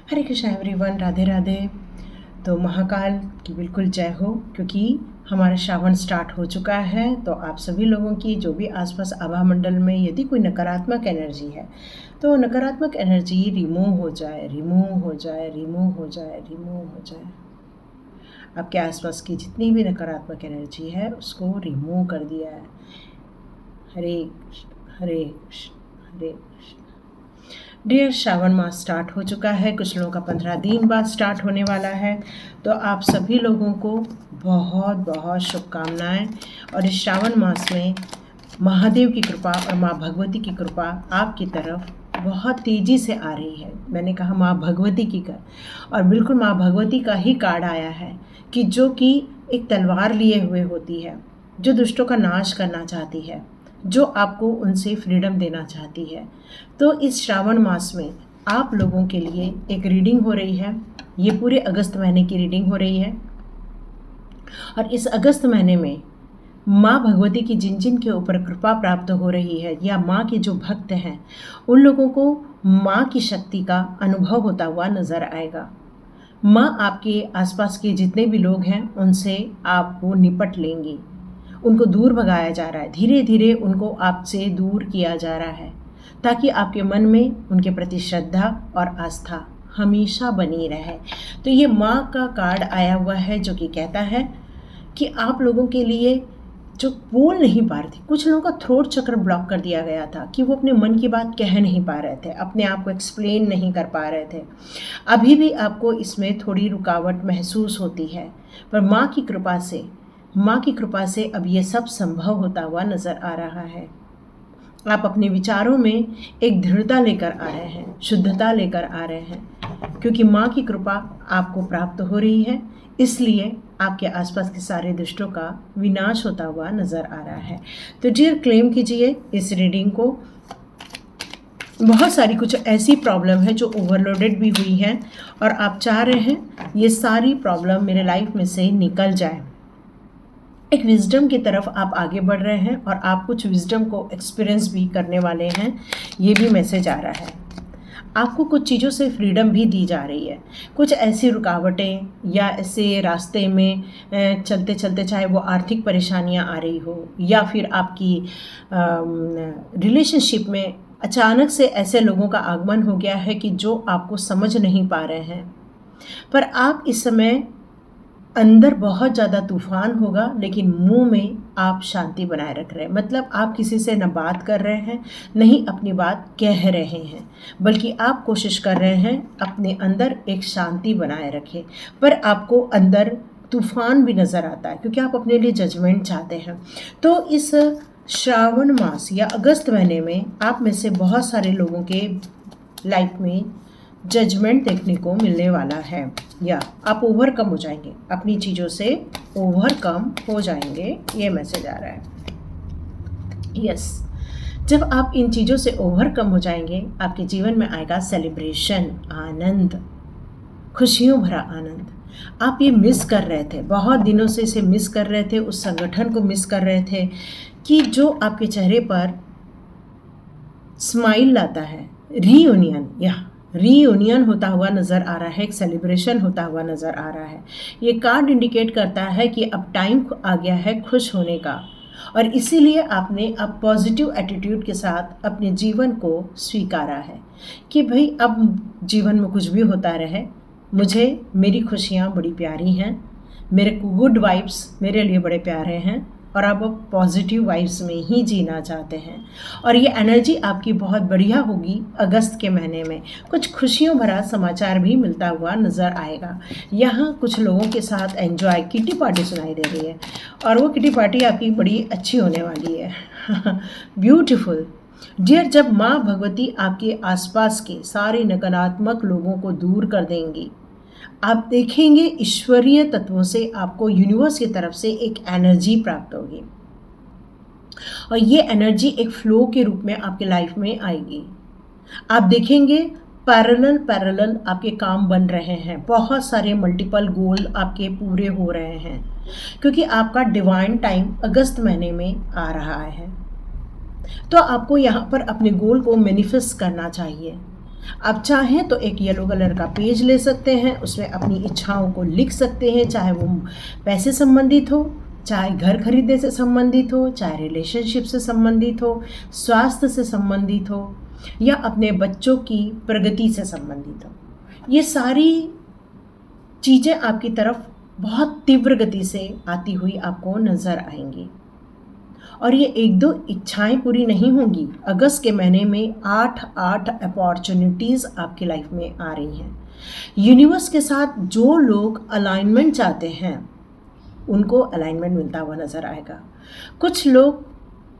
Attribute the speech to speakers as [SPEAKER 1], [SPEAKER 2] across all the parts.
[SPEAKER 1] हरे Krishna everyone, Radhe Radhe. तो महाकाल की बिल्कुल जय हो, क्योंकि हमारा श्रावण स्टार्ट हो चुका है। तो आप सभी लोगों की जो भी आसपास आभा मंडल में यदि कोई नकारात्मक एनर्जी है तो नकारात्मक एनर्जी रिमूव हो जाए, रिमूव हो जाए, रिमूव हो जाए, रिमूव हो जाए। आपके आसपास की जितनी भी नकारात्मक एनर्जी है उसको रिमूव कर दिया है। हरे कृष्ण, हरे कृष्ण, हरे कृष्ण। डियर, श्रावण मास स्टार्ट हो चुका है, कुछ लोगों का 15 दिन बाद स्टार्ट होने वाला है। तो आप सभी लोगों को बहुत बहुत शुभकामनाएं। और इस श्रावण मास में महादेव की कृपा और माँ भगवती की कृपा आपकी तरफ बहुत तेज़ी से आ रही है। मैंने कहा माँ भगवती की कर, और बिल्कुल माँ भगवती का ही कार्ड आया है कि जो कि एक तलवार लिए हुए होती है, जो दुष्टों का नाश करना चाहती है, जो आपको उनसे फ्रीडम देना चाहती है। तो इस श्रावण मास में आप लोगों के लिए एक रीडिंग हो रही है। ये पूरे अगस्त महीने की रीडिंग हो रही है। और इस अगस्त महीने में माँ भगवती की जिन जिन के ऊपर कृपा प्राप्त हो रही है, या माँ के जो भक्त हैं, उन लोगों को माँ की शक्ति का अनुभव होता हुआ नज़र आएगा। माँ आपके आसपास के जितने भी लोग हैं उनसे आपको निपट लेंगी। उनको दूर भगाया जा रहा है, धीरे धीरे उनको आपसे दूर किया जा रहा है, ताकि आपके मन में उनके प्रति श्रद्धा और आस्था हमेशा बनी रहे। तो ये माँ का कार्ड आया हुआ है, जो कि कहता है कि आप लोगों के लिए जो बोल नहीं पा रहे थे, कुछ लोगों का थ्रोट चक्र ब्लॉक कर दिया गया था कि वो अपने मन की बात कह नहीं पा रहे थे, अपने आप को एक्सप्लेन नहीं कर पा रहे थे। अभी भी आपको इसमें थोड़ी रुकावट महसूस होती है, पर माँ की कृपा से अब ये सब संभव होता हुआ नज़र आ रहा है। आप अपने विचारों में एक दृढ़ता लेकर आ रहे हैं, शुद्धता लेकर आ रहे हैं, क्योंकि माँ की कृपा आपको प्राप्त हो रही है। इसलिए आपके आसपास के सारे दुष्टों का विनाश होता हुआ नज़र आ रहा है। तो डियर, क्लेम कीजिए इस रीडिंग को। बहुत सारी कुछ ऐसी प्रॉब्लम है जो ओवरलोडेड भी हुई है, और आप चाह रहे हैं ये सारी प्रॉब्लम मेरे लाइफ में से निकल जाए। एक विजडम की तरफ आप आगे बढ़ रहे हैं, और आप कुछ विजडम को एक्सपीरियंस भी करने वाले हैं, ये भी मैसेज आ रहा है। आपको कुछ चीज़ों से फ्रीडम भी दी जा रही है। कुछ ऐसी रुकावटें या ऐसे रास्ते में चलते चलते, चाहे वो आर्थिक परेशानियां आ रही हो, या फिर आपकी रिलेशनशिप में अचानक से ऐसे लोगों का आगमन हो गया है कि जो आपको समझ नहीं पा रहे हैं, पर आप इस समय अंदर बहुत ज़्यादा तूफान होगा, लेकिन मुंह में आप शांति बनाए रख रहे हैं। मतलब आप किसी से न बात कर रहे हैं, नहीं अपनी बात कह रहे हैं, बल्कि आप कोशिश कर रहे हैं अपने अंदर एक शांति बनाए रखें। पर आपको अंदर तूफान भी नज़र आता है, क्योंकि आप अपने लिए जजमेंट चाहते हैं। तो इस श्रावण मास या अगस्त महीने में आप में से बहुत सारे लोगों के लाइफ में जजमेंट देखने को मिलने वाला है, या आप ओवरकम हो जाएंगे, अपनी चीज़ों से ओवरकम हो जाएंगे, ये मैसेज आ रहा है। यस, जब आप इन चीज़ों से ओवरकम हो जाएंगे, आपके जीवन में आएगा सेलिब्रेशन, आनंद, खुशियों भरा आनंद। आप ये मिस कर रहे थे, बहुत दिनों से इसे मिस कर रहे थे, उस संगठन को मिस कर रहे थे कि जो आपके चेहरे पर स्माइल लाता है। रीयूनियन होता हुआ नज़र आ रहा है, एक सेलिब्रेशन होता हुआ नज़र आ रहा है। ये कार्ड इंडिकेट करता है कि अब टाइम आ गया है खुश होने का, और इसीलिए आपने अब पॉजिटिव एटीट्यूड के साथ अपने जीवन को स्वीकारा है कि भाई अब जीवन में कुछ भी होता रहे, मुझे मेरी खुशियाँ बड़ी प्यारी हैं, मेरे को गुड वाइब्स मेरे लिए बड़े प्यारे हैं, और आप पॉजिटिव वाइब्स में ही जीना चाहते हैं। और ये एनर्जी आपकी बहुत बढ़िया होगी। अगस्त के महीने में कुछ खुशियों भरा समाचार भी मिलता हुआ नज़र आएगा। यहाँ कुछ लोगों के साथ एंजॉय, किटी पार्टी सुनाई दे रही है, और वो किटी पार्टी आपकी बड़ी अच्छी होने वाली है। ब्यूटीफुल डियर, जब माँ भगवती आपके आसपास के सारे नकारात्मक लोगों को दूर कर देंगी, आप देखेंगे ईश्वरीय तत्वों से आपको यूनिवर्स की तरफ से एक एनर्जी प्राप्त होगी, और ये एनर्जी एक फ्लो के रूप में आपके लाइफ में आएगी। आप देखेंगे पैरेलल आपके काम बन रहे हैं, बहुत सारे मल्टीपल गोल आपके पूरे हो रहे हैं, क्योंकि आपका डिवाइन टाइम अगस्त महीने में आ रहा है। तो आपको यहाँ पर अपने गोल को मैनिफेस्ट करना चाहिए। आप चाहें तो एक येलो कलर का पेज ले सकते हैं, उसमें अपनी इच्छाओं को लिख सकते हैं, चाहे वो पैसे संबंधित हो, चाहे घर खरीदने से संबंधित हो, चाहे रिलेशनशिप से संबंधित हो, स्वास्थ्य से संबंधित हो, या अपने बच्चों की प्रगति से संबंधित हो। ये सारी चीज़ें आपकी तरफ बहुत तीव्र गति से आती हुई आपको नज़र आएंगी। और ये 1-2 इच्छाएं पूरी नहीं होंगी। अगस्त के महीने में 8 अपॉर्चुनिटीज़ आपकी लाइफ में आ रही हैं। यूनिवर्स के साथ जो लोग अलाइनमेंट चाहते हैं उनको अलाइनमेंट मिलता हुआ नज़र आएगा। कुछ लोग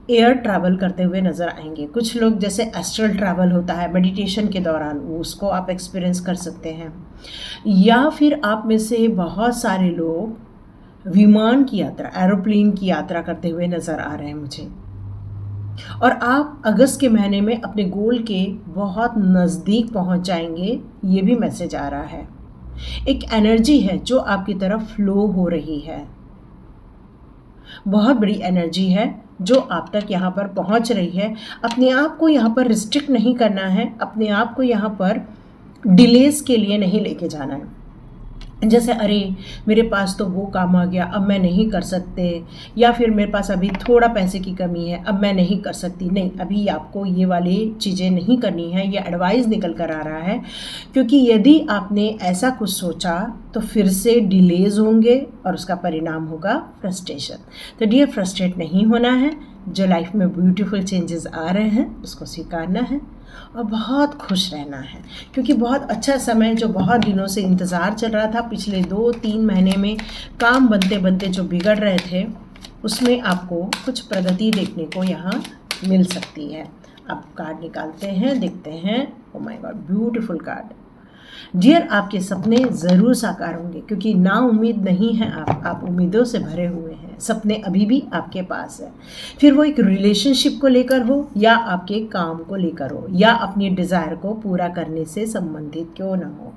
[SPEAKER 1] एयर ट्रैवल करते हुए नज़र आएंगे, कुछ लोग जैसे एस्ट्रल ट्रैवल होता है मेडिटेशन के दौरान, उसको आप एक्सपीरियंस कर सकते हैं। या फिर आप में से बहुत सारे लोग विमान की यात्रा, एरोप्लेन की यात्रा करते हुए नज़र आ रहे हैं मुझे। और आप अगस्त के महीने में अपने गोल के बहुत नज़दीक पहुंच जाएंगे, ये भी मैसेज आ रहा है। एक एनर्जी है जो आपकी तरफ फ्लो हो रही है, बहुत बड़ी एनर्जी है जो आप तक यहाँ पर पहुँच रही है। अपने आप को यहाँ पर रिस्ट्रिक्ट नहीं करना है, अपने आप को यहाँ पर डिलेस के लिए नहीं लेके जाना है। जैसे अरे मेरे पास तो वो काम आ गया, अब मैं नहीं कर सकते, या फिर मेरे पास अभी थोड़ा पैसे की कमी है, अब मैं नहीं कर सकती। नहीं, अभी आपको ये वाली चीज़ें नहीं करनी है, ये एडवाइस निकल कर आ रहा है। क्योंकि यदि आपने ऐसा कुछ सोचा तो फिर से डिलेज होंगे और उसका परिणाम होगा फ्रस्ट्रेशन। तो डियर, फ्रस्ट्रेट नहीं होना है। जो लाइफ में ब्यूटीफुल चेंजेस आ रहे हैं उसको स्वीकारना है और बहुत खुश रहना है। क्योंकि बहुत अच्छा समय जो बहुत दिनों से इंतज़ार चल रहा था, पिछले 2-3 महीने में काम बनते बनते जो बिगड़ रहे थे, उसमें आपको कुछ प्रगति देखने को यहाँ मिल सकती है। आप कार्ड निकालते हैं, देखते हैं। Oh my god, beautiful card. Dear, आपके सपने ज़रूर साकार होंगे, क्योंकि ना उम्मीद नहीं है आप उम्मीदों से भरे हुए हैं। सपने अभी भी आपके पास है, फिर वो एक रिलेशनशिप को लेकर हो, या आपके काम को लेकर हो, या अपनी डिज़ायर को पूरा करने से संबंधित क्यों ना हो।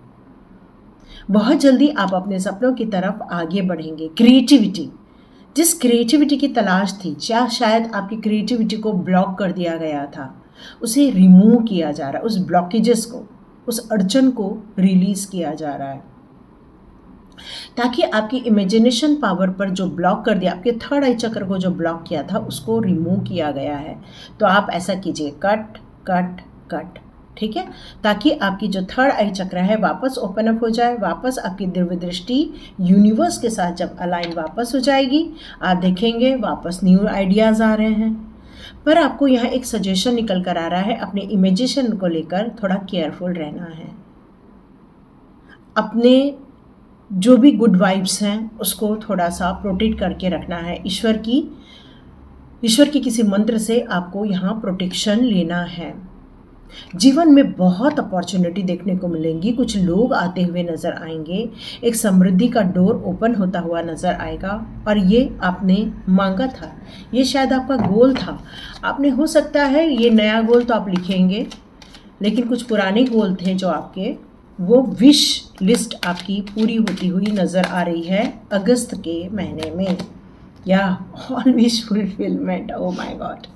[SPEAKER 1] बहुत जल्दी आप अपने सपनों की तरफ आगे बढ़ेंगे। क्रिएटिविटी, जिस क्रिएटिविटी की तलाश थी, या शायद आपकी क्रिएटिविटी को ब्लॉक कर दिया गया था, उसे रिमूव किया जा रहा है। उस ब्लॉकेजेस को, उस अड़चन को रिलीज़ किया जा रहा है, ताकि आपकी इमेजिनेशन पावर पर जो ब्लॉक कर दिया, आपके थर्ड आई चक्र को जो ब्लॉक किया था, उसको रिमूव किया गया है। तो आप ऐसा कीजिए, कट कट कट, ठीक है, ताकि आपकी जो थर्ड आई चक्र है वापस ओपन अप हो जाए। वापस आपकी दिव्य दृष्टि यूनिवर्स के साथ जब अलाइन वापस हो जाएगी, आप देखेंगे वापस न्यू आइडियाज़ आ रहे हैं। पर आपको यहाँ एक सजेशन निकल कर आ रहा है, अपने इमेजिनेशन को लेकर थोड़ा केयरफुल रहना है। अपने जो भी गुड वाइब्स हैं उसको थोड़ा सा प्रोटेक्ट करके रखना है। ईश्वर की किसी मंत्र से आपको यहाँ प्रोटेक्शन लेना है। जीवन में बहुत अपॉर्चुनिटी देखने को मिलेंगी, कुछ लोग आते हुए नज़र आएंगे, एक समृद्धि का डोर ओपन होता हुआ नज़र आएगा। और ये आपने मांगा था, ये शायद आपका गोल था। आपने, हो सकता है ये नया गोल तो आप लिखेंगे, लेकिन कुछ पुराने गोल थे जो आपके, वो विश लिस्ट आपकी पूरी होती हुई नज़र आ रही है अगस्त के महीने में। या all wish fulfilment, oh my god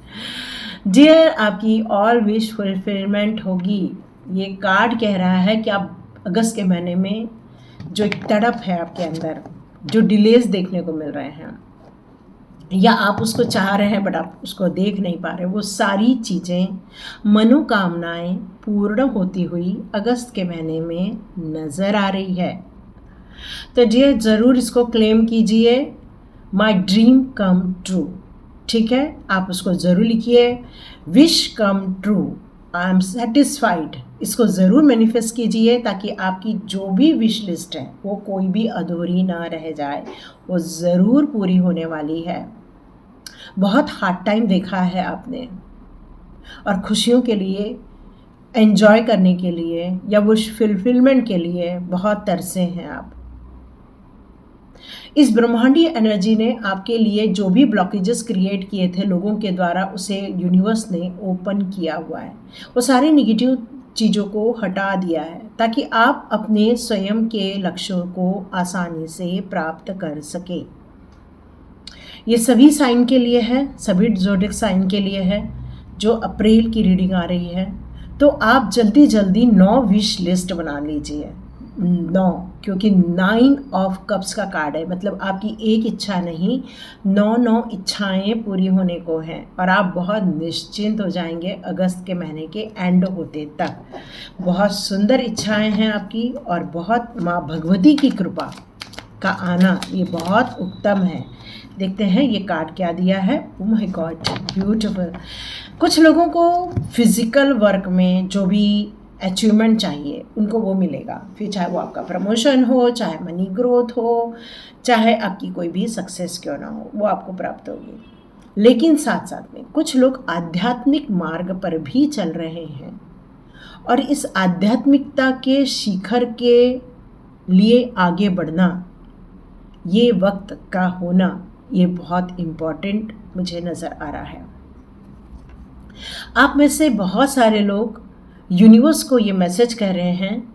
[SPEAKER 1] dear, आपकी ऑल विश फुलफिलमेंट होगी। ये कार्ड कह रहा है कि आप अगस्त के महीने में जो एक तड़प है आपके अंदर, जो डिलेज देखने को मिल रहे हैं, या आप उसको चाह रहे हैं बट आप उसको देख नहीं पा रहे, वो सारी चीज़ें, मनोकामनाएं पूर्ण होती हुई अगस्त के महीने में नज़र आ रही है। तो डियर, ज़रूर इसको क्लेम कीजिए, माई ड्रीम कम ट्रू, ठीक है। आप उसको ज़रूर लिखिए, wish come true, I am satisfied. इसको ज़रूर मैनिफेस्ट कीजिए, ताकि आपकी जो भी विश लिस्ट है वो कोई भी अधूरी ना रह जाए, वो ज़रूर पूरी होने वाली है। बहुत हार्ड टाइम देखा है आपने, और खुशियों के लिए, एंजॉय करने के लिए, या वो फुलफिलमेंट के लिए बहुत तरसे हैं आप। इस ब्रह्मांडीय एनर्जी ने आपके लिए जो भी ब्लॉकेजेस क्रिएट किए थे लोगों के द्वारा, उसे यूनिवर्स ने ओपन किया हुआ है। वो सारे निगेटिव चीज़ों को हटा दिया है, ताकि आप अपने स्वयं के लक्ष्यों को आसानी से प्राप्त कर सके। ये सभी साइन के लिए है, सभी ज़ोडिएक साइन के लिए है, जो अप्रैल की रीडिंग आ रही है। तो आप जल्दी जल्दी 9 विश लिस्ट बना लीजिए। 9, क्योंकि 9 ऑफ कप्स का कार्ड है, मतलब आपकी एक इच्छा नहीं, 9 इच्छाएं पूरी होने को हैं और आप बहुत निश्चिंत हो जाएंगे अगस्त के महीने के एंड होते तक। बहुत सुंदर इच्छाएं हैं आपकी और बहुत माँ भगवती की कृपा का आना ये बहुत उत्तम है। देखते हैं ये कार्ड क्या दिया है। Oh my god, beautiful. कुछ लोगों को फिजिकल वर्क में जो भी अचीवमेंट चाहिए उनको वो मिलेगा, फिर चाहे वो आपका प्रमोशन हो, चाहे मनी ग्रोथ हो, चाहे आपकी कोई भी सक्सेस क्यों ना हो, वो आपको प्राप्त होगी। लेकिन साथ साथ में कुछ लोग आध्यात्मिक मार्ग पर भी चल रहे हैं और इस आध्यात्मिकता के शिखर के लिए आगे बढ़ना, ये वक्त का होना, ये बहुत इम्पॉर्टेंट मुझे नज़र आ रहा है। आप में से बहुत सारे लोग यूनिवर्स को ये मैसेज कह रहे हैं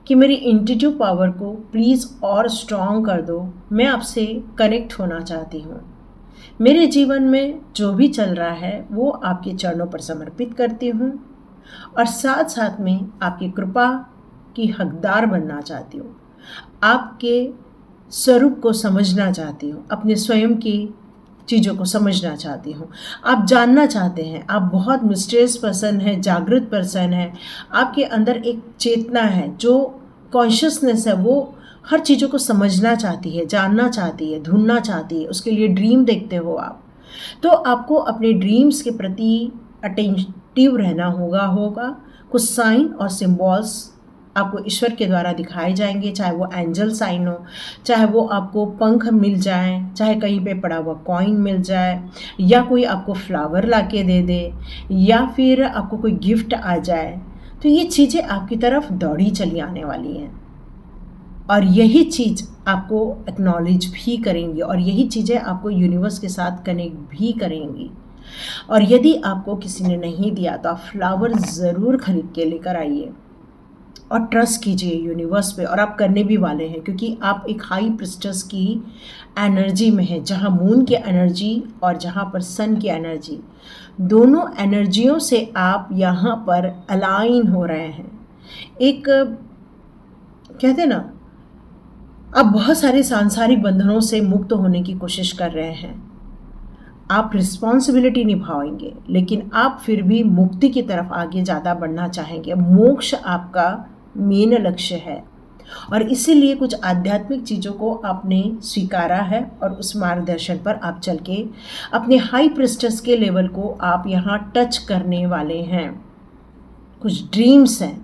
[SPEAKER 1] कि मेरी इंट्यूटिव पावर को प्लीज़ और स्ट्रॉन्ग कर दो, मैं आपसे कनेक्ट होना चाहती हूँ। मेरे जीवन में जो भी चल रहा है वो आपके चरणों पर समर्पित करती हूँ और साथ साथ में आपकी कृपा की हकदार बनना चाहती हूँ। आपके स्वरूप को समझना चाहती हूँ, अपने स्वयं की चीज़ों को समझना चाहती हूँ। आप जानना चाहते हैं, आप बहुत मिस्टीरियस पर्सन है, जागृत पर्सन है, आपके अंदर एक चेतना है, जो कॉन्शियसनेस है वो हर चीज़ों को समझना चाहती है, जानना चाहती है, ढूंढना चाहती है, उसके लिए ड्रीम देखते हो आप। तो आपको अपने ड्रीम्स के प्रति अटेंटिव रहना होगा। कुछ साइन और सिम्बॉल्स आपको ईश्वर के द्वारा दिखाए जाएंगे, चाहे वो एंजल साइन हो, चाहे वो आपको पंख मिल जाए, चाहे कहीं पे पड़ा हुआ कॉइन मिल जाए, या कोई आपको फ्लावर लाके दे दे, या फिर आपको कोई गिफ्ट आ जाए। तो ये चीज़ें आपकी तरफ दौड़ी चली आने वाली हैं और यही चीज़ आपको एक्नॉलेज भी करेंगी और यही चीज़ें आपको यूनिवर्स के साथ कनेक्ट भी करेंगी। और यदि आपको किसी ने नहीं दिया तो आप फ्लावर ज़रूर खरीद के लेकर आइए और ट्रस्ट कीजिए यूनिवर्स पे, और आप करने भी वाले हैं, क्योंकि आप एक हाई प्रिस्टेस की एनर्जी में हैं, जहाँ मून की एनर्जी और जहाँ पर सन की एनर्जी, दोनों एनर्जियों से आप यहाँ पर अलाइन हो रहे हैं। एक कहते हैं ना, आप बहुत सारे सांसारिक बंधनों से मुक्त होने की कोशिश कर रहे हैं, आप रिस्पॉन्सिबिलिटी निभाएंगे, लेकिन आप फिर भी मुक्ति की तरफ आगे ज़्यादा बढ़ना चाहेंगे। मोक्ष आपका मेन लक्ष्य है और इसीलिए कुछ आध्यात्मिक चीज़ों को आपने स्वीकारा है और उस मार्गदर्शन पर आप चल के अपने हाई प्रिस्टेस के लेवल को आप यहाँ टच करने वाले हैं। कुछ ड्रीम्स हैं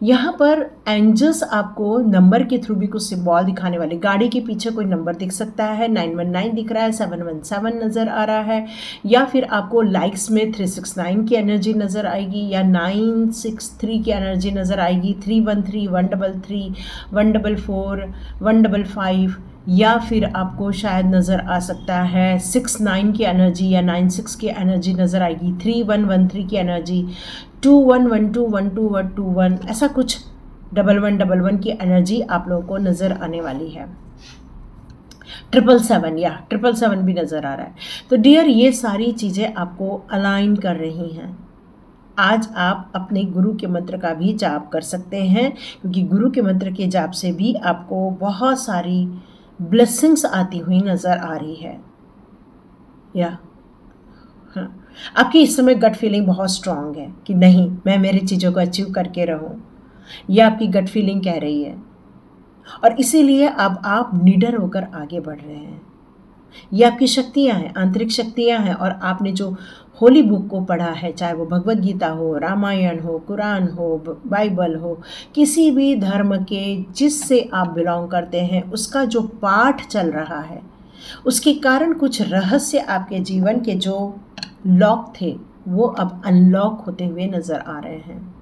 [SPEAKER 1] यहाँ पर। एंजल्स आपको नंबर के थ्रू भी कुछ सिंबल दिखाने वाले, गाड़ी के पीछे कोई नंबर दिख सकता है, 919 दिख रहा है, 717 नज़र आ रहा है, या फिर आपको लाइक्स में 369 की एनर्जी नज़र आएगी, या 963 की एनर्जी नज़र आएगी, 313, 133, 144, 155, या फिर आपको शायद नज़र आ सकता है 69 की एनर्जी, या 96 की एनर्जी नज़र आएगी, 3113 की एनर्जी, 21121221, ऐसा कुछ 1111 की एनर्जी आप लोगों को नज़र आने वाली है। 777 या 777 भी नज़र आ रहा है। तो डियर, ये सारी चीज़ें आपको अलाइन कर रही हैं। आज आप अपने गुरु के मंत्र का भी जाप कर सकते हैं, क्योंकि गुरु के मंत्र के जाप से भी आपको बहुत सारी ब्लेसिंग्स आती हुई नज़र आ रही है। या हाँ, आपकी इस समय गट फीलिंग बहुत स्ट्रांग है कि नहीं, मैं मेरी चीज़ों को अचीव करके रहूं, यह आपकी गट फीलिंग कह रही है और इसीलिए अब आप निडर होकर आगे बढ़ रहे हैं। ये आपकी शक्तियां हैं, आंतरिक शक्तियां हैं, और आपने जो होली बुक को पढ़ा है, चाहे वो भगवद गीता हो, रामायण हो, कुरान हो, बाइबल हो, किसी भी धर्म के जिससे आप बिलोंग करते हैं, उसका जो पाठ चल रहा है, उसके कारण कुछ रहस्य आपके जीवन के जो लॉक थे वो अब अनलॉक होते हुए नज़र आ रहे हैं।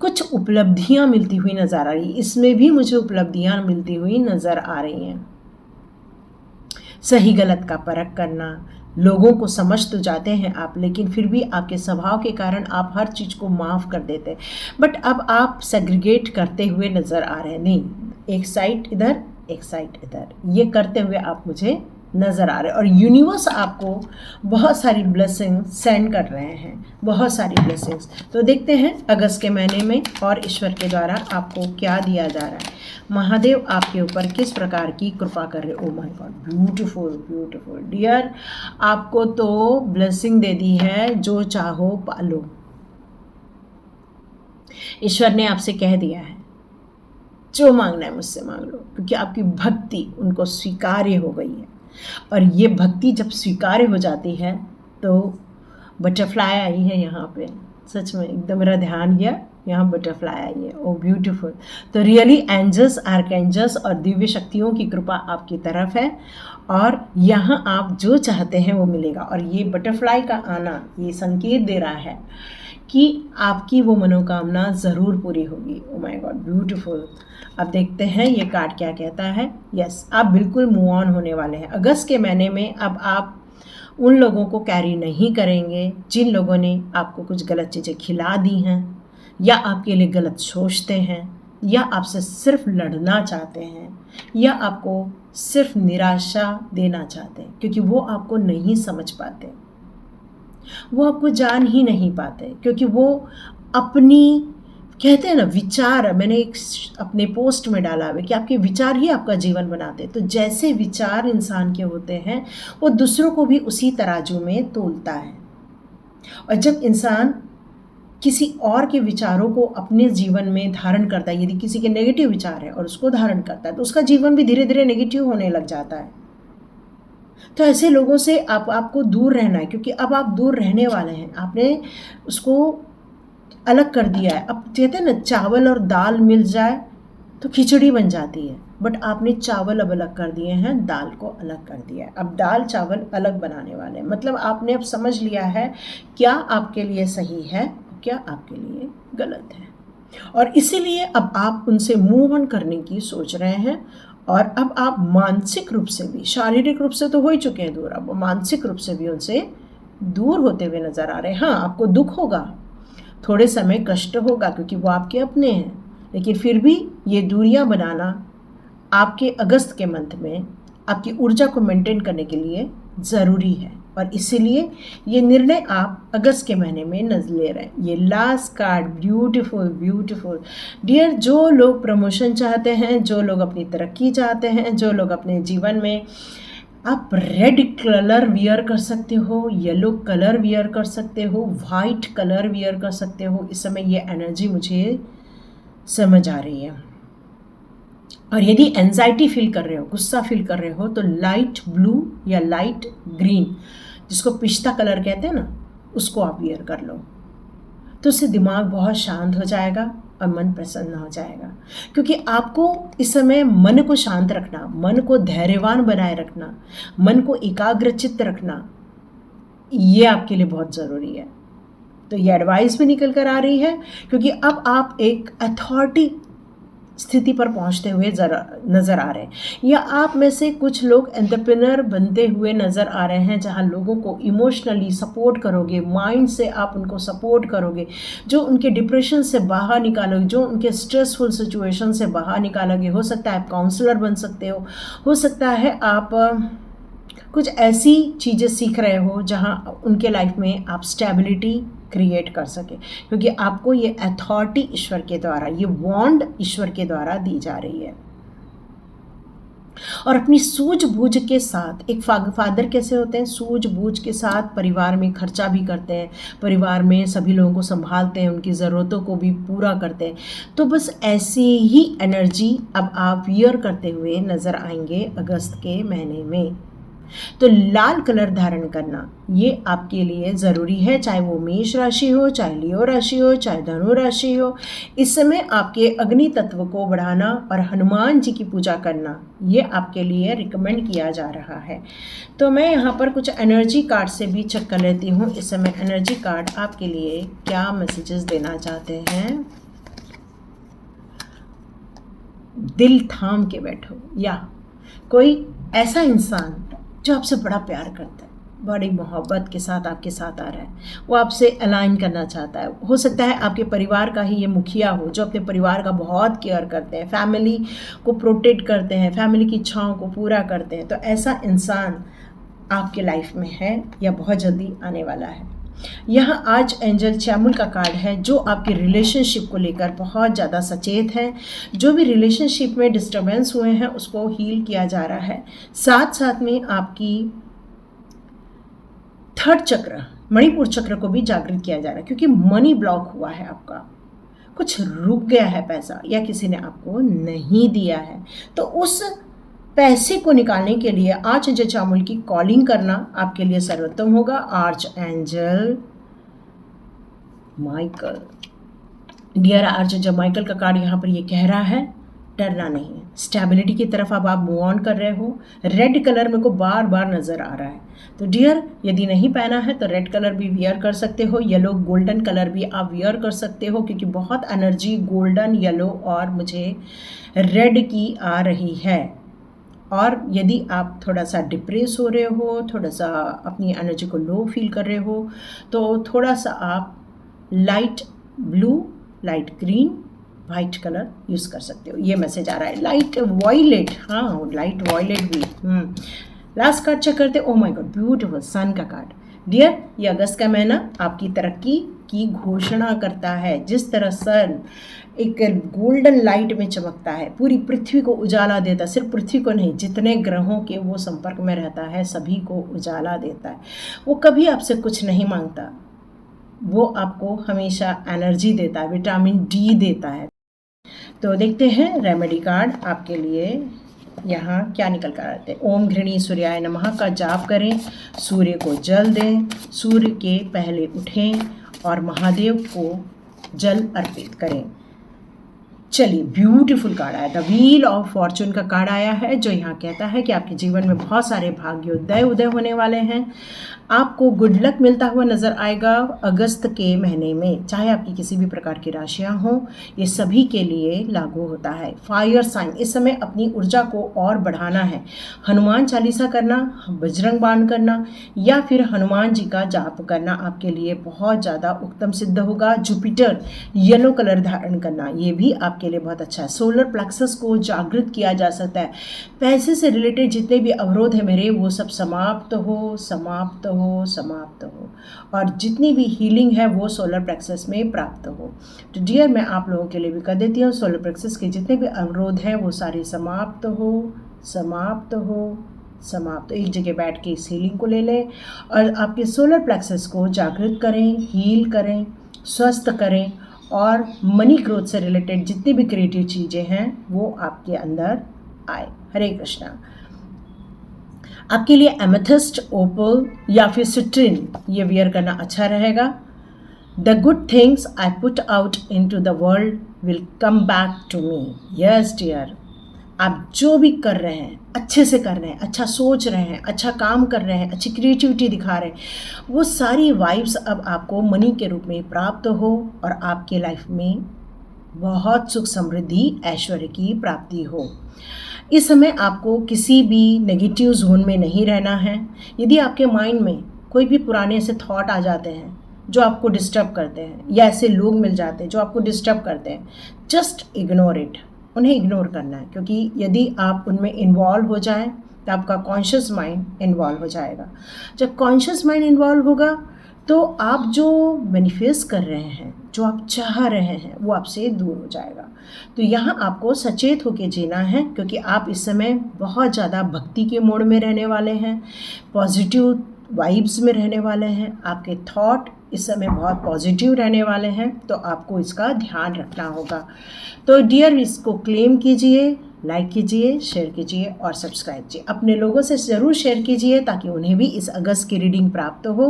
[SPEAKER 1] कुछ उपलब्धियां मिलती हुई नज़र आ रही, इसमें भी मुझे उपलब्धियां मिलती हुई नज़र आ रही हैं। सही गलत का परख करना, लोगों को समझ तो जाते हैं आप, लेकिन फिर भी आपके स्वभाव के कारण आप हर चीज़ को माफ़ कर देते हैं, बट अब आप सेग्रीगेट करते हुए नज़र आ रहे हैं। नहीं, एक साइड इधर, एक साइड इधर, ये करते हुए आप मुझे नज़र आ रहे हैं और यूनिवर्स आपको बहुत सारी ब्लेसिंग सेंड कर रहे हैं, बहुत सारी ब्लेसिंग्स। तो देखते हैं अगस्त के महीने में और ईश्वर के द्वारा आपको क्या दिया जा रहा है। महादेव आपके ऊपर किस प्रकार की कृपा कर रहे। Oh my god, beautiful beautiful dear, आपको तो ब्लेसिंग दे दी है, जो चाहो पालो। ईश्वर ने आपसे कह दिया है जो मांगना है मुझसे मांग लो, क्योंकि आपकी भक्ति उनको स्वीकार्य हो गई है। और ये भक्ति जब स्वीकार्य हो जाती है तो बटरफ्लाई आई है यहाँ पे, सच में एकदम मेरा ध्यान गया, यहाँ बटरफ्लाई आई है। ओ ब्यूटीफुल। तो रियली एंजल्स, आर्कएंजल्स और दिव्य शक्तियों की कृपा आपकी तरफ है और यहाँ आप जो चाहते हैं वो मिलेगा। और ये बटरफ्लाई का आना ये संकेत दे रहा है कि आपकी वो मनोकामना ज़रूर पूरी होगी। ओ माय गॉड, ब्यूटीफुल। अब देखते हैं ये कार्ड क्या कहता है। यस, आप बिल्कुल मूव ऑन होने वाले हैं अगस्त के महीने में। अब आप उन लोगों को कैरी नहीं करेंगे जिन लोगों ने आपको कुछ गलत चीज़ें खिला दी हैं या आपके लिए गलत सोचते हैं या आपसे सिर्फ लड़ना चाहते हैं या आपको सिर्फ निराशा देना चाहते हैं, क्योंकि वो आपको नहीं समझ पाते, वो आपको जान ही नहीं पाते, क्योंकि वो अपनी, कहते हैं ना, विचार, मैंने एक अपने पोस्ट में डाला है कि आपके विचार ही आपका जीवन बनाते हैं। तो जैसे विचार इंसान के होते हैं वो दूसरों को भी उसी तराजू में तोलता है। और जब इंसान किसी और के विचारों को अपने जीवन में धारण करता है, यदि किसी के नेगेटिव विचार है और उसको धारण करता है तो उसका जीवन भी धीरे धीरे नेगेटिव होने लग जाता है। तो ऐसे लोगों से आपको दूर रहना है, क्योंकि अब आप दूर रहने वाले हैं। आपने उसको अलग कर दिया है। अब कहते हैं ना, चावल और दाल मिल जाए तो खिचड़ी बन जाती है, बट आपने चावल अब अलग कर दिए हैं, दाल को अलग कर दिया है। अब दाल चावल अलग बनाने वाले हैं। मतलब आपने अब समझ लिया है क्या आपके लिए सही है, क्या आपके लिए गलत है। और इसीलिए अब आप उनसे मूव ऑन करने की सोच रहे हैं। और अब आप मानसिक रूप से भी, शारीरिक रूप से तो हो ही चुके हैं दूर, अब मानसिक रूप से भी उनसे दूर होते हुए नज़र आ रहे हैं। हाँ, आपको दुख होगा, थोड़े समय कष्ट होगा, क्योंकि वो आपके अपने हैं, लेकिन फिर भी ये दूरियां बनाना आपके अगस्त के मंथ में आपकी ऊर्जा को मेंटेन करने के लिए ज़रूरी है। और इसीलिए ये निर्णय आप अगस्त के महीने में ले रहे हैं। ये last card, beautiful beautiful dear. जो लोग प्रमोशन चाहते हैं, जो लोग अपनी तरक्की चाहते हैं, जो लोग अपने जीवन में, आप रेड कलर वियर कर सकते हो, येलो कलर वियर कर सकते हो, वाइट कलर वियर कर सकते हो। इस समय ये एनर्जी मुझे समझ आ रही है। और यदि एंजाइटी फील कर रहे हो, गुस्सा फील कर रहे हो, तो लाइट ब्लू या लाइट ग्रीन, जिसको पिस्ता कलर कहते हैं ना, उसको आप वियर कर लो। तो उससे दिमाग बहुत शांत हो जाएगा और मन प्रसन्न हो जाएगा। क्योंकि आपको इस समय मन को शांत रखना, मन को धैर्यवान बनाए रखना, मन को एकाग्रचित्त रखना, ये आपके लिए बहुत ज़रूरी है। तो ये एडवाइस भी निकल कर आ रही है, क्योंकि अब आप एक अथॉरिटी स्थिति पर पहुंचते हुए नज़र आ रहे हैं, या आप में से कुछ लोग एंटरप्रेन्योर बनते हुए नज़र आ रहे हैं, जहां लोगों को इमोशनली सपोर्ट करोगे, माइंड से आप उनको सपोर्ट करोगे, जो उनके डिप्रेशन से बाहर निकालोगे, जो उनके स्ट्रेसफुल सिचुएशन से बाहर निकालोगे। हो सकता है आप काउंसलर बन सकते हो सकता है आप कुछ ऐसी चीज़ें सीख रहे हो जहां उनके लाइफ में आप स्टेबिलिटी क्रिएट कर सके, क्योंकि आपको ये अथॉरिटी ईश्वर के द्वारा, ये वॉन्ड ईश्वर के द्वारा दी जा रही है। और अपनी सूझबूझ के साथ, एक फादर कैसे होते हैं, सूझबूझ के साथ परिवार में खर्चा भी करते हैं, परिवार में सभी लोगों को संभालते हैं, उनकी ज़रूरतों को भी पूरा करते हैं। तो बस ऐसी ही एनर्जी अब आप वियर करते हुए नज़र आएंगे अगस्त के महीने में। तो लाल कलर धारण करना ये आपके लिए ज़रूरी है, चाहे वो मेष राशि हो, चाहे लियो राशि हो, चाहे धनु राशि हो। इस समय आपके अग्नि तत्व को बढ़ाना और हनुमान जी की पूजा करना ये आपके लिए रिकमेंड किया जा रहा है। तो मैं यहाँ पर कुछ एनर्जी कार्ड से भी चेक कर लेती हूँ इस समय एनर्जी कार्ड आपके लिए क्या मैसेजेस देना चाहते हैं। दिल थाम के बैठो, या कोई ऐसा इंसान जो आपसे बड़ा प्यार करता है, बड़ी मोहब्बत के साथ आपके साथ आ रहा है, वो आपसे अलाइन करना चाहता है। हो सकता है आपके परिवार का ही ये मुखिया हो जो अपने परिवार का बहुत केयर करते हैं, फैमिली को प्रोटेक्ट करते हैं, फैमिली की इच्छाओं को पूरा करते हैं। तो ऐसा इंसान आपके लाइफ में है या बहुत जल्दी आने वाला है। यहाँ आज एंजल चैमुल का कार्ड है जो आपके रिलेशनशिप को लेकर बहुत ज़्यादा सचेत है। जो भी रिलेशनशिप में डिस्टर्बेंस हुए हैं उसको हील किया जा रहा है। साथ साथ में आपकी थर्ड चक्र, मणिपुर चक्र को भी जागृत किया जा रहा है, क्योंकि मनी ब्लॉक हुआ है आपका, कुछ रुक गया है पैसा या किसी ने आपको नहीं दिया है। तो उस पैसे को निकालने के लिए आर्च एंजल चामुल की कॉलिंग करना आपके लिए सर्वोत्तम होगा। Archangel Michael, dear archangel Michael का कार्ड यहाँ पर ये कह रहा है डरना नहीं है, स्टेबिलिटी की तरफ अब आप मूव ऑन कर रहे हो। रेड कलर मेरे को बार बार नज़र आ रहा है, तो डियर यदि नहीं पहना है तो रेड कलर भी वियर कर सकते हो, येलो गोल्डन कलर भी आप वियर कर सकते हो, क्योंकि बहुत एनर्जी गोल्डन, येलो और मुझे रेड की आ रही है। और यदि आप थोड़ा सा डिप्रेस हो रहे हो, थोड़ा सा अपनी एनर्जी को लो फील कर रहे हो, तो थोड़ा सा आप light blue, light green, white colour use कर सकते हो। ये मैसेज आ रहा है। लाइट वॉयलेट, हाँ लाइट वॉयलेट भी। लास्ट कार्ड चेक करते। ओह माय गॉड, ब्यूटीफुल सन का कार्ड। डियर, ये अगस्त का महीना आपकी तरक्की की घोषणा करता है। जिस तरह सन एक गोल्डन लाइट में चमकता है, पूरी पृथ्वी को उजाला देता है, सिर्फ पृथ्वी को नहीं, जितने ग्रहों के वो संपर्क में रहता है सभी को उजाला देता है। वो कभी आपसे कुछ नहीं मांगता, वो आपको हमेशा एनर्जी देता है, विटामिन डी देता है। तो देखते हैं रेमेडी कार्ड आपके लिए यहाँ क्या निकल कर आते हैं। ओम घृणी सूर्याय नमः का जाप करें, सूर्य को जल दें, सूर्य के पहले उठें और महादेव को जल अर्पित करें। चलिए, ब्यूटीफुल कार्ड आया, द व्हील ऑफ फॉर्चून का कार्ड आया है, जो यहाँ कहता है कि आपके जीवन में बहुत सारे भाग्योदय उदय होने वाले हैं। आपको गुड लक मिलता हुआ नज़र आएगा अगस्त के महीने में। चाहे आपकी किसी भी प्रकार की राशियाँ हों, ये सभी के लिए लागू होता है। फायर साइन, इस समय अपनी ऊर्जा को और बढ़ाना है। हनुमान चालीसा करना, बजरंग बाण करना या फिर हनुमान जी का जाप करना आपके लिए बहुत ज़्यादा उत्तम सिद्ध होगा। जुपिटर येलो कलर धारण करना, ये भी आपके लिए बहुत अच्छा है। सोलर प्लेक्सस को जागृत किया जा सकता है। पैसे से रिलेटेड जितने भी अवरोध है मेरे, वो सब समाप्त हो, समाप्त हो, समाप्त हो, और जितनी भी हीलिंग है वो सोलर प्लेक्सस में प्राप्त हो। तो डियर, मैं आप लोगों के लिए भी कर देती हूँ, सोलर प्लेक्सस के जितने भी अवरोध हैं वो सारे समाप्त हो, समाप्त हो, समाप्त। एक जगह बैठ के इस हीलिंग को ले लें और आपके सोलर प्लेक्सस को जागृत करें, हील करें, स्वस्थ करें, और मनी ग्रोथ से रिलेटेड जितनी भी क्रिएटिव चीज़ें हैं वो आपके अंदर आए। हरे कृष्णा। आपके लिए एमेथिस्ट, ओपल या फिर सिट्रिन ये वियर करना अच्छा रहेगा। The good things I put out into the world will come back to me. Yes dear, आप जो भी कर रहे हैं अच्छे से कर रहे हैं, अच्छा सोच रहे हैं, अच्छा काम कर रहे हैं, अच्छी क्रिएटिविटी दिखा रहे हैं, वो सारी वाइब्स अब आपको मनी के रूप में प्राप्त हो और आपके लाइफ में बहुत सुख समृद्धि ऐश्वर्य की प्राप्ति हो। इस समय आपको किसी भी नेगेटिव जोन में नहीं रहना है। यदि आपके माइंड में कोई भी पुराने ऐसे थॉट आ जाते हैं जो आपको डिस्टर्ब करते हैं, या ऐसे लोग मिल जाते हैं जो आपको डिस्टर्ब करते हैं, जस्ट इग्नोर इट, उन्हें इग्नोर करना है। क्योंकि यदि आप उनमें इन्वॉल्व हो जाएं तो आपका कॉन्शियस माइंड इन्वॉल्व हो जाएगा। जब कॉन्शियस माइंड इन्वॉल्व होगा तो आप जो मैनिफेस्ट कर रहे हैं, जो आप चाह रहे हैं, वो आपसे दूर हो जाएगा। तो यहाँ आपको सचेत होकर जीना है, क्योंकि आप इस समय बहुत ज़्यादा भक्ति के मोड में रहने वाले हैं, पॉजिटिव वाइब्स में रहने वाले हैं, आपके थॉट इस समय बहुत पॉजिटिव रहने वाले हैं, तो आपको इसका ध्यान रखना होगा। तो डियर, इसको क्लेम कीजिए, लाइक कीजिए, शेयर कीजिए और सब्सक्राइब कीजिए। अपने लोगों से ज़रूर शेयर कीजिए ताकि उन्हें भी इस अगस्त की रीडिंग प्राप्त हो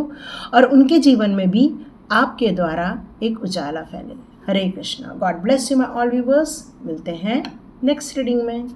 [SPEAKER 1] और उनके जीवन में भी आपके द्वारा एक उजाला फैले। Hare Krishna. God bless you my all viewers. मिलते हैं नेक्स्ट रीडिंग में।